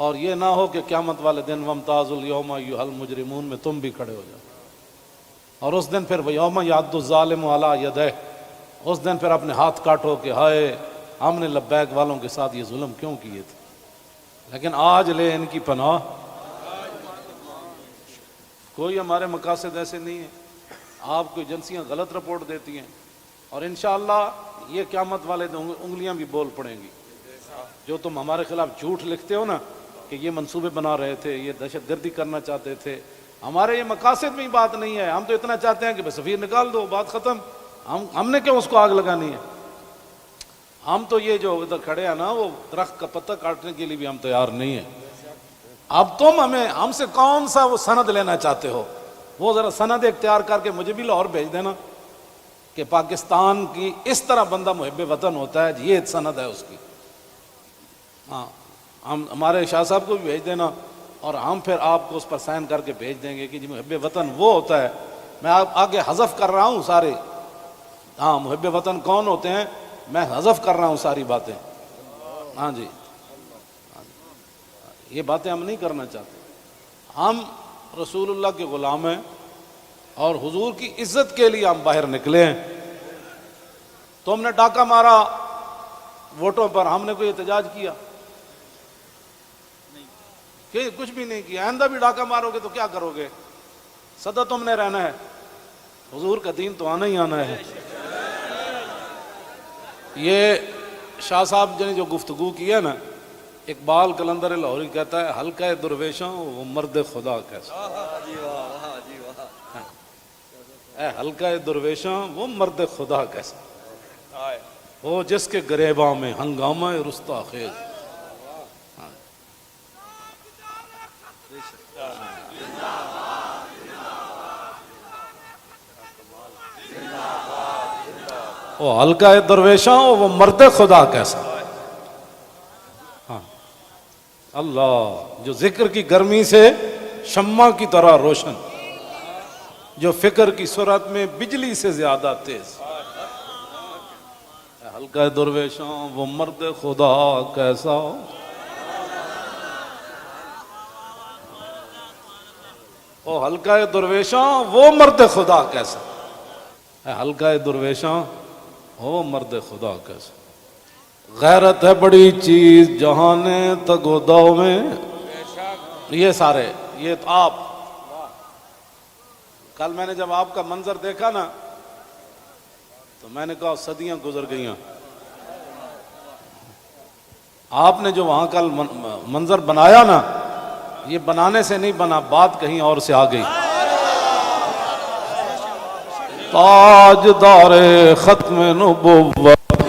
اور یہ نہ ہو کہ قیامت والے دن وامتاز الیوم ایھا المجرمون میں تم بھی کھڑے ہو جاؤ، اور اس دن پھر ویوم یعض الظالم علی یدیہ، اس دن پھر اپنے ہاتھ کاٹو کہ ہائے ہم نے لبیک والوں کے ساتھ یہ ظلم کیوں کیے تھے۔ لیکن آج لے ان کی پناہ، کوئی ہمارے مقاصد ایسے نہیں ہیں۔ آپ کو ایجنسیاں غلط رپورٹ دیتی ہیں، اور انشاءاللہ یہ قیامت والے دن انگلیاں بھی بول پڑیں گی۔ جو تم ہمارے خلاف جھوٹ لکھتے ہو نا کہ یہ منصوبے بنا رہے تھے، یہ دہشت گردی کرنا چاہتے تھے، ہمارے یہ مقاصد میں ہی بات نہیں ہے۔ ہم تو اتنا چاہتے ہیں کہ بس سفیر نکال دو، بات ختم۔ ہم نے کیوں اس کو آگ لگانی ہے؟ ہم تو یہ جو ادھر کھڑے ہیں نا، وہ درخت کا پتہ کاٹنے کے لیے بھی ہم تیار نہیں ہیں۔ اب تم ہم سے کون سا وہ سند لینا چاہتے ہو؟ وہ ذرا سند اختیار کر کے مجھے بھی لاہور بھیج دینا کہ پاکستان کی اس طرح بندہ محب وطن ہوتا ہے، یہ سند ہے اس کی۔ ہاں، ہم ہمارے شاہ صاحب کو بھی بھیج دینا، اور ہم پھر آپ کو اس پر سائن کر کے بھیج دیں گے کہ جی محب وطن وہ ہوتا ہے۔ میں آپ آگے حذف کر رہا ہوں سارے، ہاں محب وطن کون ہوتے ہیں میں حذف کر رہا ہوں ساری باتیں۔ ہاں جی، یہ باتیں ہم نہیں کرنا چاہتے۔ ہم رسول اللہ کے غلام ہیں، اور حضور کی عزت کے لیے ہم باہر نکلے ہیں۔ تم نے ڈاکہ مارا ووٹوں پر، ہم نے کوئی احتجاج کیا؟ کہ کچھ بھی نہیں کیا۔ آئندہ بھی ڈاکہ مارو گے تو کیا کرو گے؟ سدا تم نے رہنا ہے، حضور کا دین تو آنا ہی آنا ہے۔ یہ شاہ صاحب نے جو گفتگو کی ہے نا، اقبال قلندر لاہوری کہتا ہے حلقہ درویشاں وہ مرد خدا کیسا، اے حلقہ درویشاں وہ مرد خدا کیسا، وہ جس کے گریباں میں ہنگامہ رستا خیز۔ وہ حلقہ درویشاں وہ مرد خدا کیسا۔ ہاں اللہ، جو ذکر کی گرمی سے شمع کی طرح روشن، جو فکر کی سرعت میں بجلی سے زیادہ تیز۔ حلقہ درویشاں وہ مرد خدا کیسا، وہ حلقہ درویشاں وہ مرد خدا کیسا، حلقہ درویشاں وہ مرد خدا کیسا۔ غیرت ہے بڑی چیز جہان تگ و دو میں، یہ سارے یہ تو آپ، کل میں نے جب آپ کا منظر دیکھا نا تو میں نے کہا صدیاں گزر گئیاں۔ آپ نے جو وہاں کل منظر بنایا نا، یہ بنانے سے نہیں بنا، بات کہیں اور سے آ گئی۔ تاجدار ختم نبوت